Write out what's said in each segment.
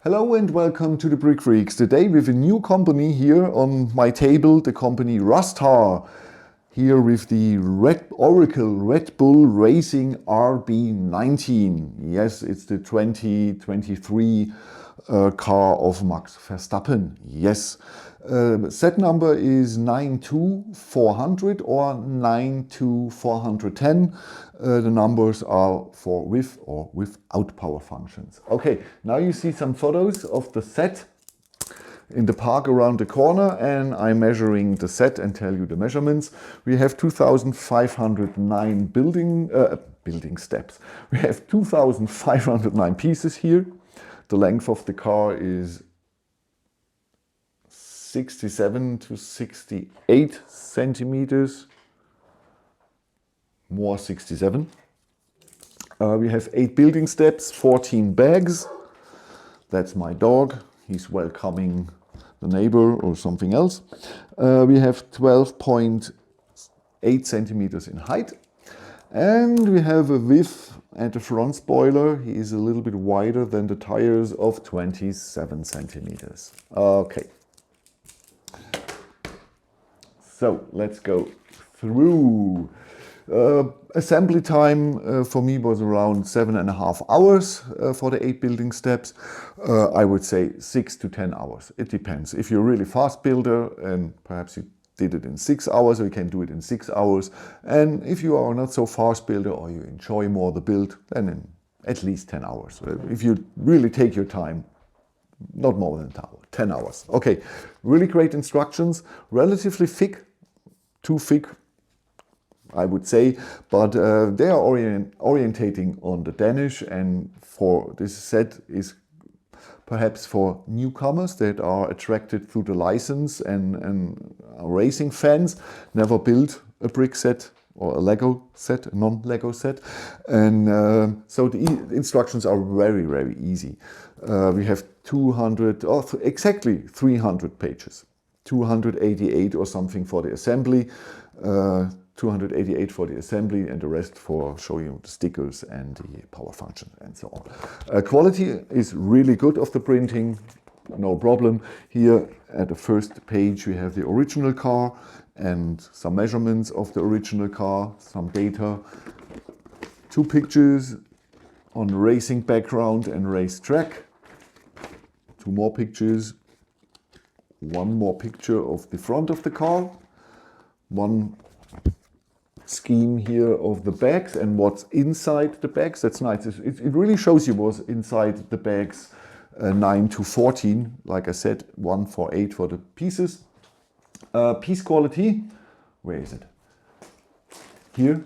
Hello and welcome to the Brick Freaks. Today with a new company here on my table, the company Rastar. Here with the Oracle Red Bull Racing RB19. Yes, it's the 2023 car of Max Verstappen. Yes. Set number is 92400 or 92410. The numbers are for with or without power functions. Okay, now you see some photos of the set in the park around the corner, and I'm measuring the set and tell you the measurements. We have 2,509 building steps. We have 2,509 pieces here. The length of the car is 67 to 68 centimeters, more 67. We have 8 building steps, 14 bags. That's my dog. He's welcoming the neighbor or something else. We have 12.8 centimeters in height. And we have a width and a front spoiler. He is a little bit wider than the tires of 27 centimeters. Okay. So let's go through. Assembly time for me was around 7.5 hours for the 8 building steps. I would say 6 to 10 hours. It depends. If you're a really fast builder and perhaps you did it in 6 hours, or you can do it in 6 hours. And if you are not so fast builder or you enjoy more the build, then in at least 10 hours. If you really take your time, not more than 10 hours. Okay, really great instructions, relatively thick, too thick, I would say, but they are orientating on the Danish, and for this set is perhaps for newcomers that are attracted through the license and are racing fans, never built a brick set or a Lego set, a non-Lego set, and so the instructions are very, very easy. We have 200, or exactly 300 pages, 288 or something for the assembly, 288 for the assembly, and the rest for showing you the stickers and the power function and so on. Quality is really good of the printing, no problem. Here at the first page we have the original car and some measurements of the original car, some data, 2 pictures on racing background and race track, 2 more pictures, 1 more picture of the front of the car, 1 scheme here of the bags and what's inside the bags. That's nice. It really shows you what's inside the bags, 9 to 14. Like I said, 1 for 8 for the pieces. Piece quality, where is it? Here.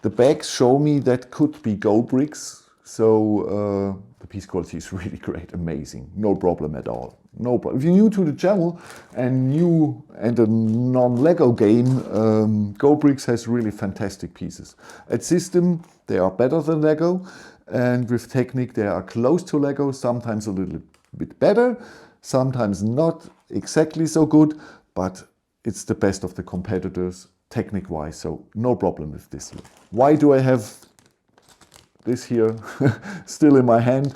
The bags show me that could be Go bricks. So the piece quality is really great, amazing, no problem at all. No problem. If you're new to the channel and new and a non-Lego game, Go Bricks has really fantastic pieces. At system, they are better than Lego, and with Technic, they are close to Lego, sometimes a little bit better, sometimes not exactly so good, but it's the best of the competitors Technic-wise, so no problem with this. Why do I have this here still in my hand?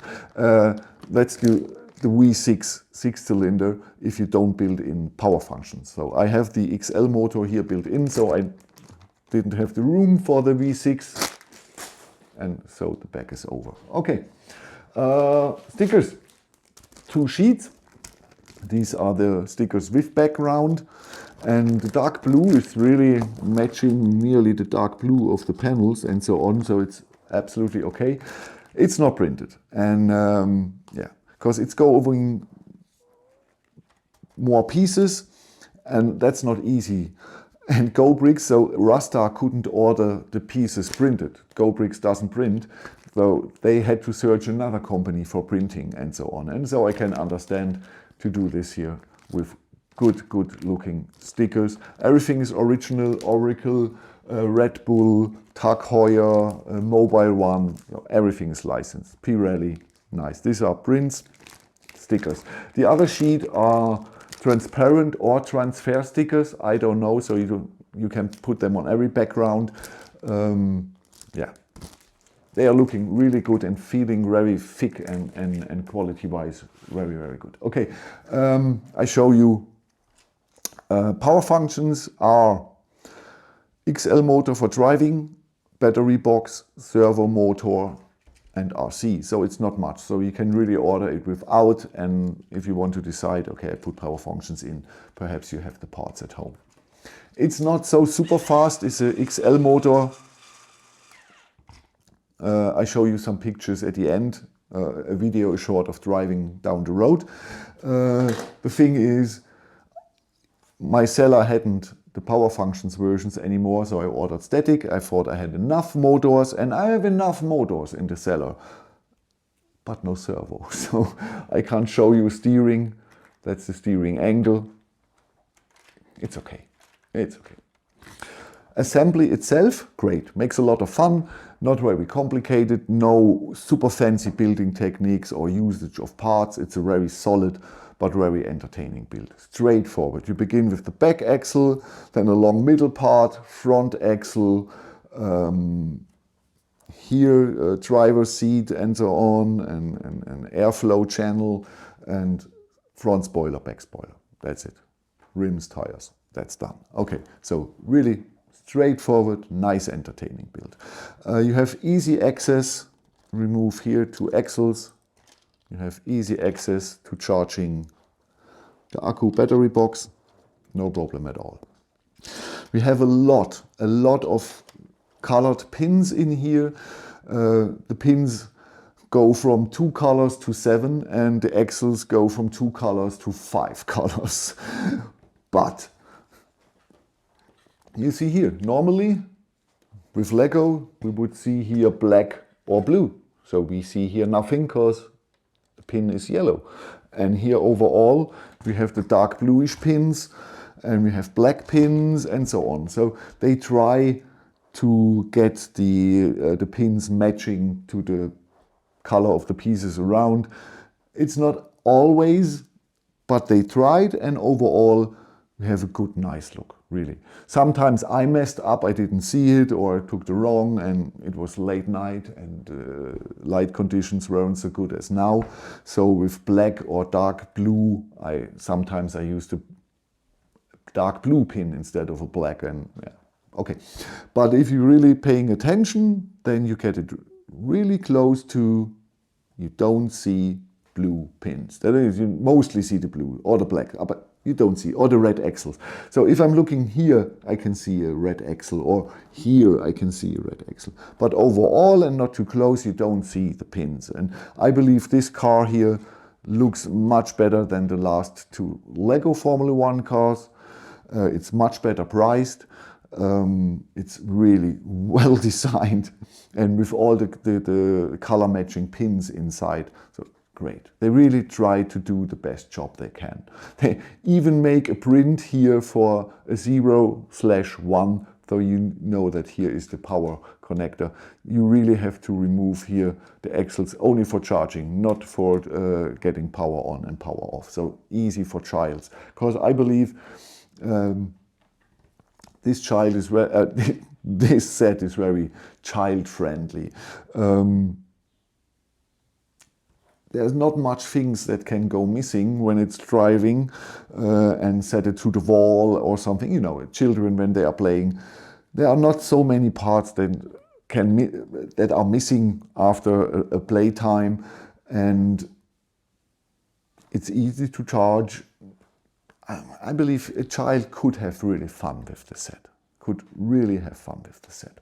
Let's do the V6 6-cylinder if you don't build in power functions. So I have the XL motor here built in, so I didn't have the room for the V6, and so the back is over. Okay, stickers, 2 sheets. These are the stickers with background, and the dark blue is really matching nearly the dark blue of the panels and so on, so it's absolutely okay. It's not printed, and yeah, because it's going more pieces, and that's not easy. And Go Bricks, so Rastar couldn't order the pieces printed. Go Bricks doesn't print, so they had to search another company for printing and so on. And so I can understand to do this here with good looking stickers. Everything is original, Oracle, Red Bull, Tag Heuer, Mobile One, you know, everything is licensed. Pirelli, nice. These are prints, stickers. The other sheet are transparent or transfer stickers. I don't know, so you can put them on every background. Yeah, they are looking really good and feeling very thick and quality-wise very, very good. Okay, I show you power functions are XL motor for driving, battery box, servo motor, and RC. So it's not much. So you can really order it without, and if you want to decide, okay, I put power functions in, perhaps you have the parts at home. It's not so super fast. It's a XL motor. I show you some pictures at the end, a video short of driving down the road. The thing is, my seller hadn't the power functions versions anymore, so I ordered static. I thought I had enough motors, and I have enough motors in the cellar, but no servo. So I can't show you steering. That's the steering angle. It's okay. It's okay. Assembly itself, great. Makes a lot of fun. Not very complicated. No super fancy building techniques or usage of parts. It's a very solid but very entertaining build. Straightforward. You begin with the back axle, then a long middle part, front axle, here driver seat and so on, and airflow channel, and front spoiler, back spoiler. That's it. Rims, tires. That's done. Okay, so really straightforward, nice, entertaining build. You have easy access. Remove here 2 axles. You have easy access to charging the Akku battery box. No problem at all. We have a lot of colored pins in here. The pins go from 2 colors to 7, and the axles go from 2 colors to 5 colors. But you see here, normally with Lego, we would see here black or blue. So we see here nothing because the pin is yellow. And here overall, we have the dark bluish pins, and we have black pins and so on. So they try to get the pins matching to the color of the pieces around. It's not always, but they tried, and overall we have a good, nice look, really. Sometimes I messed up, I didn't see it, or I took the wrong, and it was late night, and light conditions weren't so good as now. So with black or dark blue, sometimes I used a dark blue pin instead of a black, and yeah, okay. But if you're really paying attention, then you get it really close to, you don't see blue pins. That is, you mostly see the blue or the black, but you don't see, or the red axles. So if I'm looking here, I can see a red axle, or here I can see a red axle. But overall, and not too close, you don't see the pins. And I believe this car here looks much better than the last 2 Lego Formula 1 cars. It's much better priced. It's really well designed, and with all the color matching pins inside. So great. They really try to do the best job they can. They even make a print here for a 0/1, so you know that here is the power connector. You really have to remove here the axles only for charging, not for getting power on and power off. So easy for childs, because I believe this set is very child friendly. There's not much things that can go missing when it's driving and set it to the wall or something. You know, children, when they are playing, there are not so many parts that are missing after a playtime, and it's easy to charge. I believe a child could have really fun with the set. Could really have fun with the set.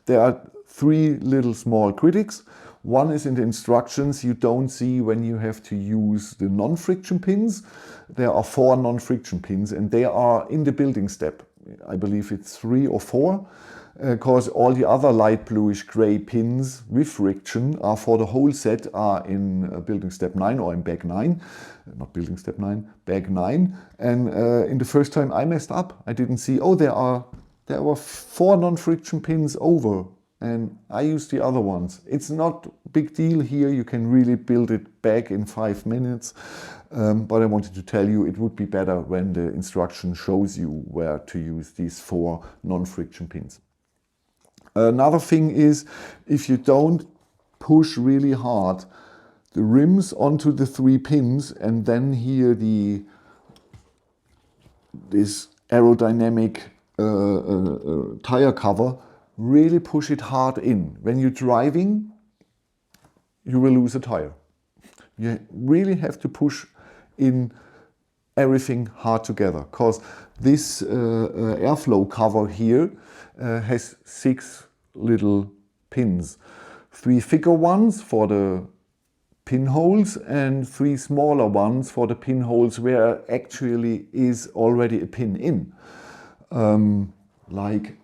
There are 3 little small critics. One is in the instructions. You don't see when you have to use the non-friction pins. There are 4 non-friction pins, and they are in the building step. I believe it's 3 or 4, because all the other light bluish gray pins with friction are for the whole set, are in building step 9 or in bag 9. Not building step 9, bag 9. And in the first time I messed up. I didn't see, oh, there were 4 non-friction pins over, and I used the other ones. It's not a big deal here. You can really build it back in 5 minutes. But I wanted to tell you it would be better when the instruction shows you where to use these 4 non-friction pins. Another thing is, if you don't push really hard the rims onto the 3 pins, and then here this aerodynamic tire cover, really push it hard in. When you're driving, you will lose a tire. You really have to push in everything hard together, because this airflow cover here has 6 little pins. 3 thicker ones for the pinholes and 3 smaller ones for the pinholes where actually is already a pin in. Like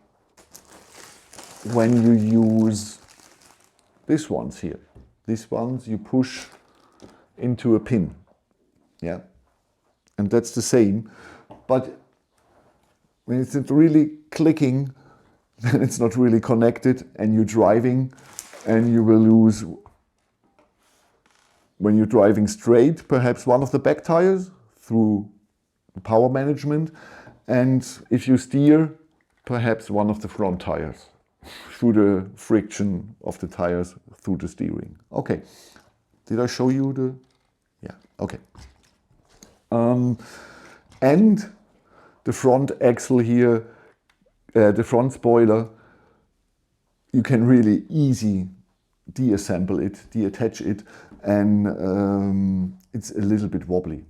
when you use these ones here. These ones you push into a pin. Yeah. And that's the same. But when it's not really clicking, then it's not really connected, and you're driving, and you will lose, when you're driving straight, perhaps one of the back tires through power management, and if you steer, perhaps one of the front tires through the friction of the tires through the steering. Okay, did I show you the, yeah, okay. And the front axle here, the front spoiler, you can really easy deassemble it, deattach it, and it's a little bit wobbly.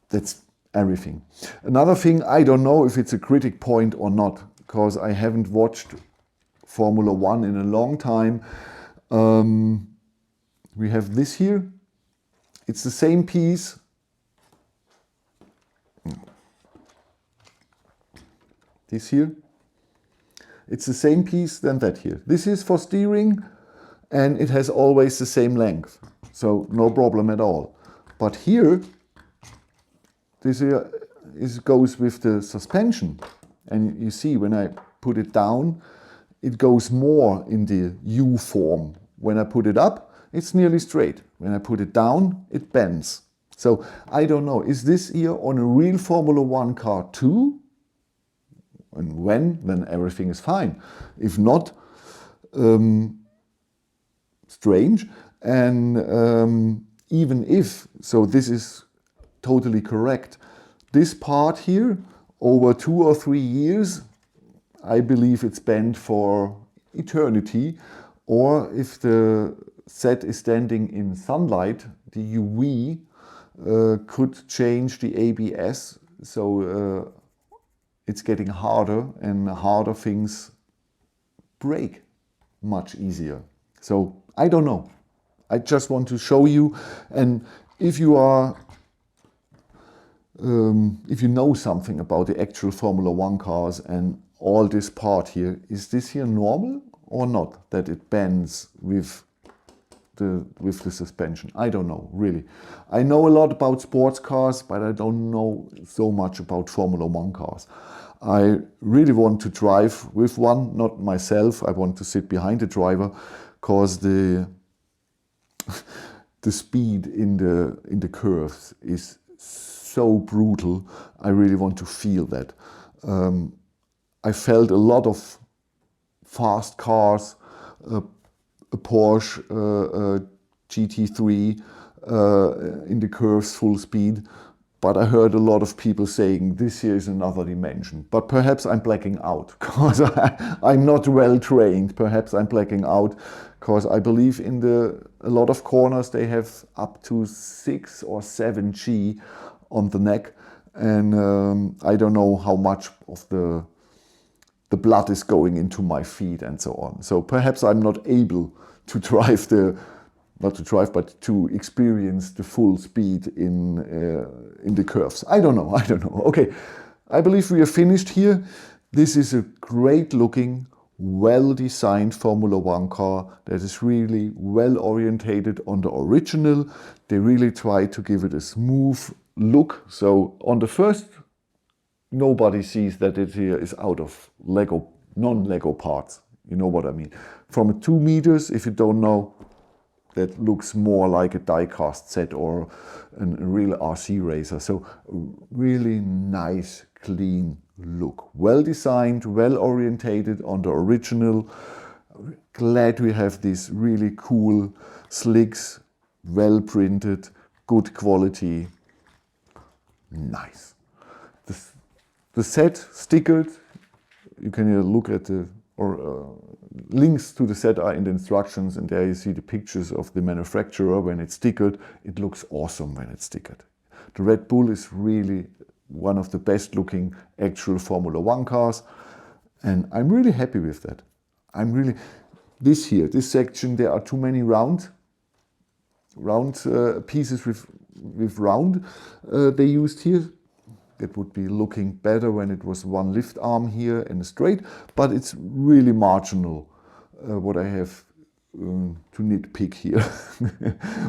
That's everything. Another thing, I don't know if it's a critic point or not, because I haven't watched Formula One in a long time. We have this here. It's the same piece. This here. It's the same piece than that here. This is for steering, and it has always the same length. So no problem at all. But here, this here goes with the suspension. And you see, when I put it down, it goes more in the U form. When I put it up, it's nearly straight. When I put it down, it bends. So I don't know, is this here on a real Formula One car too? And when, then everything is fine. If not, strange. And even if, so this is totally correct, this part here, over 2 or 3 years, I believe it's bent for eternity. Or if the set is standing in sunlight, the UV could change the ABS. So it's getting harder, and harder things break much easier. So I don't know. I just want to show you, and if you are, if you know something about the actual Formula One cars and all this part here, is this here normal or not, that it bends with the suspension? I don't know, really. I know a lot about sports cars, but I don't know so much about Formula One cars. I really want to drive with one, not myself. I want to sit behind the driver, because the speed in the curves is so brutal. I really want to feel that. I felt a lot of fast cars, a Porsche GT3 in the curves full speed, but I heard a lot of people saying this here is another dimension. But perhaps I'm blacking out, because I'm not well trained. Perhaps I'm blacking out, because I believe in a lot of corners they have up to 6 or 7 G on the neck, and I don't know how much of the blood is going into my feet and so on. So perhaps I'm not able to drive but to experience the full speed in the curves. I don't know. Okay, I believe we are finished here. This is a great looking, well-designed Formula One car that is really well orientated on the original. They really try to give it a smooth look. So on the first, nobody sees that it here is out of Lego, non-Lego parts. You know what I mean? From 2 meters, if you don't know, that looks more like a die-cast set or a real RC racer. So really nice, clean look. Well designed, well orientated on the original. Glad we have these really cool slicks, well printed, good quality. Nice. The set stickered. You can look at the links to the set are in the instructions, and there you see the pictures of the manufacturer when it's stickered. It looks awesome when it's stickered. The Red Bull is really one of the best looking actual Formula One cars, and I'm really happy with that. This section, there are too many round pieces with round they used here. It would be looking better when it was one lift arm here and straight, but it's really marginal what I have to nitpick here.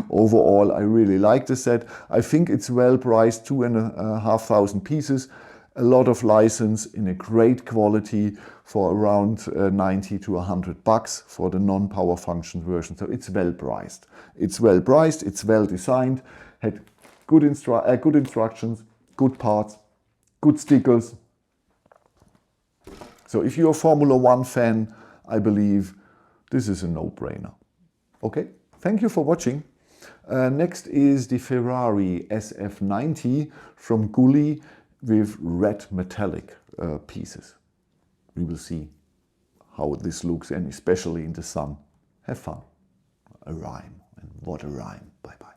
Overall, I really like the set. I think it's well priced, 2,500 pieces, a lot of license in a great quality for around 90 to 100 bucks for the non-power function version. So it's well priced. It's well priced, it's well designed, had good instructions, good parts, good stickers. So if you're a Formula One fan, I believe this is a no-brainer. Okay, thank you for watching. Next is the Ferrari SF90 from Gulli with red metallic pieces. We will see how this looks, and especially in the sun. Have fun. A rhyme, and what a rhyme. Bye bye.